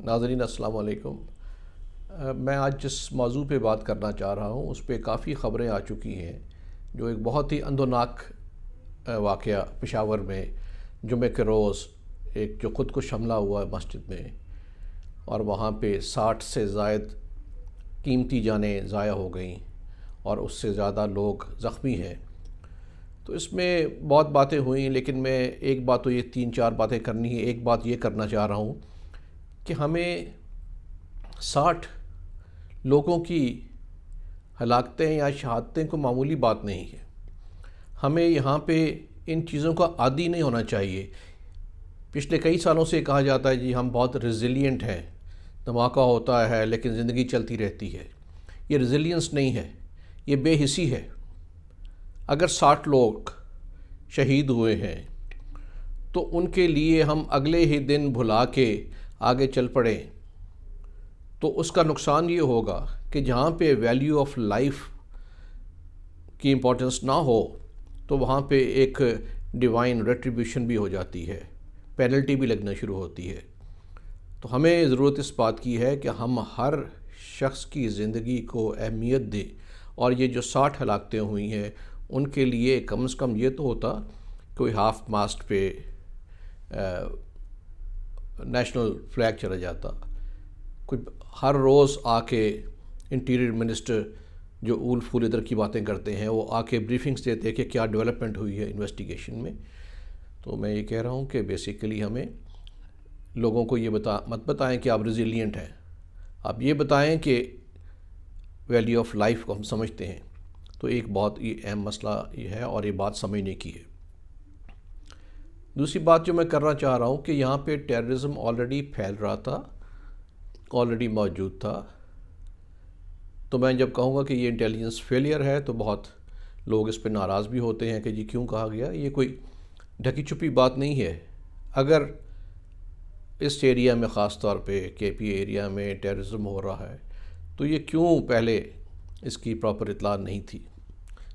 ناظرین السلام علیکم۔ میں آج جس موضوع پہ بات کرنا چاہ رہا ہوں اس پہ کافی خبریں آ چکی ہیں، جو ایک بہت ہی اندوناک واقعہ پشاور میں جمعہ کے روز ایک جو خود کش حملہ ہوا ہے مسجد میں، اور وہاں پہ 60 سے زائد قیمتی جانیں ضائع ہو گئیں اور اس سے زیادہ لوگ زخمی ہیں۔ تو اس میں بہت باتیں ہوئیں، لیکن میں ایک بات تو یہ 3-4 باتیں کرنی ہے۔ ایک بات یہ کرنا چاہ رہا ہوں کہ ہمیں 60 لوگوں کی ہلاکتیں یا شہادتیں کو معمولی بات نہیں ہے۔ ہمیں یہاں پہ ان چیزوں کا عادی نہیں ہونا چاہیے۔ پچھلے کئی سالوں سے کہا جاتا ہے جی ہم بہت ریزیلینٹ ہیں، دھماکہ ہوتا ہے لیکن زندگی چلتی رہتی ہے۔ یہ ریزیلینس نہیں ہے، یہ بے حسی ہے۔ اگر 60 لوگ شہید ہوئے ہیں تو ان کے لیے ہم اگلے ہی دن بھلا کے آگے چل پڑیں تو اس کا نقصان یہ ہوگا کہ جہاں پہ ویلیو آف لائف کی امپورٹنس نہ ہو تو وہاں پہ ایک ڈیوائن ریٹریبیوشن بھی ہو جاتی ہے، پینلٹی بھی لگنا شروع ہوتی ہے۔ تو ہمیں ضرورت اس بات کی ہے کہ ہم ہر شخص کی زندگی کو اہمیت دیں، اور یہ جو 60 ہلاکتیں ہوئی ہیں ان کے لیے کم از کم یہ تو ہوتا کوئی ہاف ماسٹ پہ نیشنل فلیگ چلا جاتا، کوئی ہر روز آ کے انٹیریئر منسٹر جو اول پھول ادھر کی باتیں کرتے ہیں وہ آ کے بریفنگز دیتے ہیں کہ کیا ڈیولپمنٹ ہوئی ہے انویسٹیگیشن میں۔ تو میں یہ کہہ رہا ہوں کہ بیسیکلی ہمیں لوگوں کو یہ مت بتائیں کہ آپ ریزیلینٹ ہیں، آپ یہ بتائیں کہ ویلیو آف لائف کو ہم سمجھتے ہیں۔ تو ایک بہت ہی اہم مسئلہ یہ ہے اور یہ بات سمجھنے کی ہے۔ دوسری بات جو میں کرنا چاہ رہا ہوں کہ یہاں پہ ٹیررزم آلریڈی پھیل رہا تھا، آلریڈی موجود تھا۔ تو میں جب کہوں گا کہ یہ انٹیلیجنس فیلئر ہے تو بہت لوگ اس پہ ناراض بھی ہوتے ہیں کہ جی کیوں کہا گیا۔ یہ کوئی ڈھکی چھپی بات نہیں ہے۔ اگر اس ایریا میں خاص طور پہ کے پی ایریا میں ٹیررزم ہو رہا ہے تو یہ کیوں پہلے اس کی پراپر اطلاع نہیں تھی؟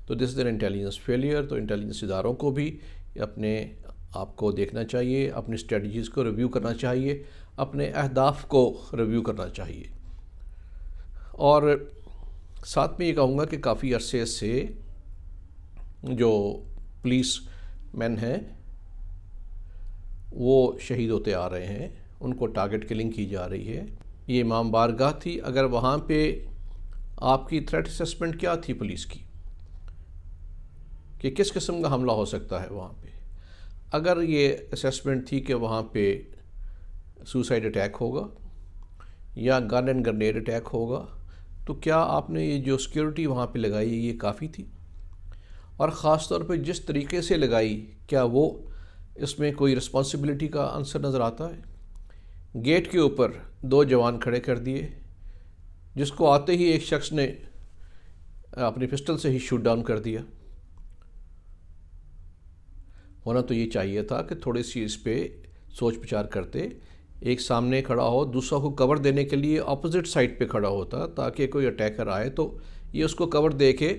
تو دس از این انٹیلیجنس فیلئر۔ تو انٹیلیجنس اداروں کو بھی اپنے آپ کو دیکھنا چاہیے، اپنی اسٹریٹجیز کو ریویو کرنا چاہیے، اپنے اہداف کو ریویو کرنا چاہیے۔ اور ساتھ میں یہ کہوں گا کہ کافی عرصے سے جو پولیس مین ہیں وہ شہید ہوتے آ رہے ہیں، ان کو ٹارگٹ کلنگ کی جا رہی ہے۔ یہ امام بارگاہ تھی، اگر وہاں پہ آپ کی تھریٹ اسسمنٹ کیا تھی پولیس کی کہ کس قسم کا حملہ ہو سکتا ہے وہاں پہ؟ اگر یہ اسسمنٹ تھی کہ وہاں پہ سوسائڈ اٹیک ہوگا یا گن اینڈ گرنیڈ اٹیک ہوگا تو کیا آپ نے یہ جو سیکیورٹی وہاں پہ لگائی یہ کافی تھی؟ اور خاص طور پہ جس طریقے سے لگائی، کیا وہ اس میں کوئی رسپانسبلٹی کا عنصر نظر آتا ہے؟ گیٹ کے اوپر 2 جوان کھڑے کر دیے، جس کو آتے ہی ایک شخص نے اپنی پسٹل سے ہی شوٹ ڈاؤن کر دیا۔ ہونا تو یہ چاہیے تھا کہ تھوڑی سی اس پہ سوچ بچار کرتے، ایک سامنے کھڑا ہو، دوسرا کو کور دینے کے لیے اپوزٹ سائڈ پہ کھڑا ہوتا تاکہ کوئی اٹیکر آئے تو یہ اس کو کور دے کے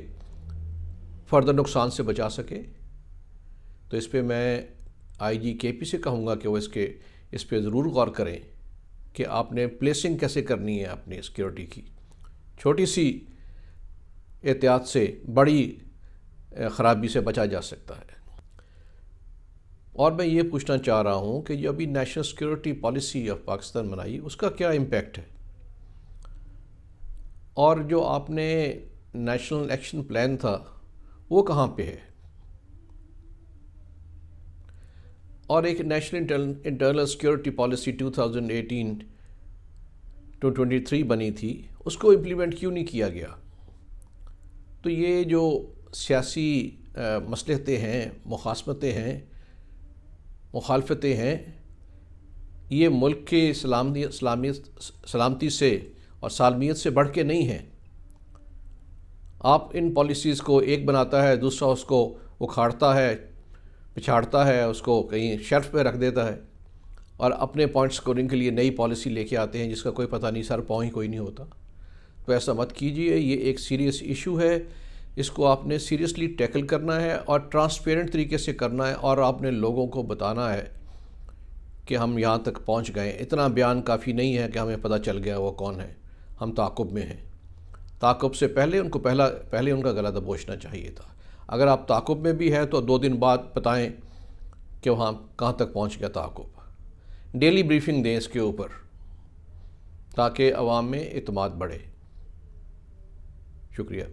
فردر نقصان سے بچا سکے۔ تو اس پہ میں آئی جی کے پی سے کہوں گا کہ وہ اس پہ ضرور غور کریں کہ آپ نے پلیسنگ کیسے کرنی ہے اپنی سیکیورٹی کی۔ چھوٹی سی احتیاط سے بڑی خرابی سے بچا جا سکتا ہے۔ اور میں یہ پوچھنا چاہ رہا ہوں کہ جو ابھی national security policy of Pakistan بنائی اس کا کیا امپیکٹ ہے؟ اور جو آپ نے نیشنل ایکشن پلان تھا وہ کہاں پہ ہے؟ اور ایک national internal security policy 2018 to 23 بنی تھی، اس کو امپلیمنٹ کیوں نہیں کیا گیا؟ تو یہ جو سیاسی مصلحتیں ہیں، مخاصمتیں ہیں، مخالفتیں ہیں، یہ ملک کے سلامتی سے اور سالمیت سے بڑھ کے نہیں ہیں۔ آپ ان پالیسیز کو ایک بناتا ہے، دوسرا اس کو اکھاڑتا ہے، پچھاڑتا ہے، اس کو کہیں شیلف پہ رکھ دیتا ہے، اور اپنے پوائنٹ سکورنگ کے لیے نئی پالیسی لے کے آتے ہیں جس کا کوئی پتہ نہیں، سر پاؤں ہی کوئی نہیں ہوتا۔ تو ایسا مت کیجیے، یہ ایک سیریس ایشو ہے، اس کو آپ نے سیریسلی ٹیکل کرنا ہے اور ٹرانسپیرنٹ طریقے سے کرنا ہے، اور آپ نے لوگوں کو بتانا ہے کہ ہم یہاں تک پہنچ گئے، اتنا بیان کافی نہیں ہے کہ ہمیں پتہ چل گیا وہ کون ہے، ہم تعاقب میں ہیں۔ تعاقب سے پہلے ان کو پہلے ان کا گلا دبوچنا چاہیے تھا۔ اگر آپ تعاقب میں بھی ہے تو 2 دن بعد بتائیں کہ وہاں کہاں تک پہنچ گیا تعاقب۔ ڈیلی بریفنگ دیں اس کے اوپر تاکہ عوام میں اعتماد بڑھے۔ شکریہ۔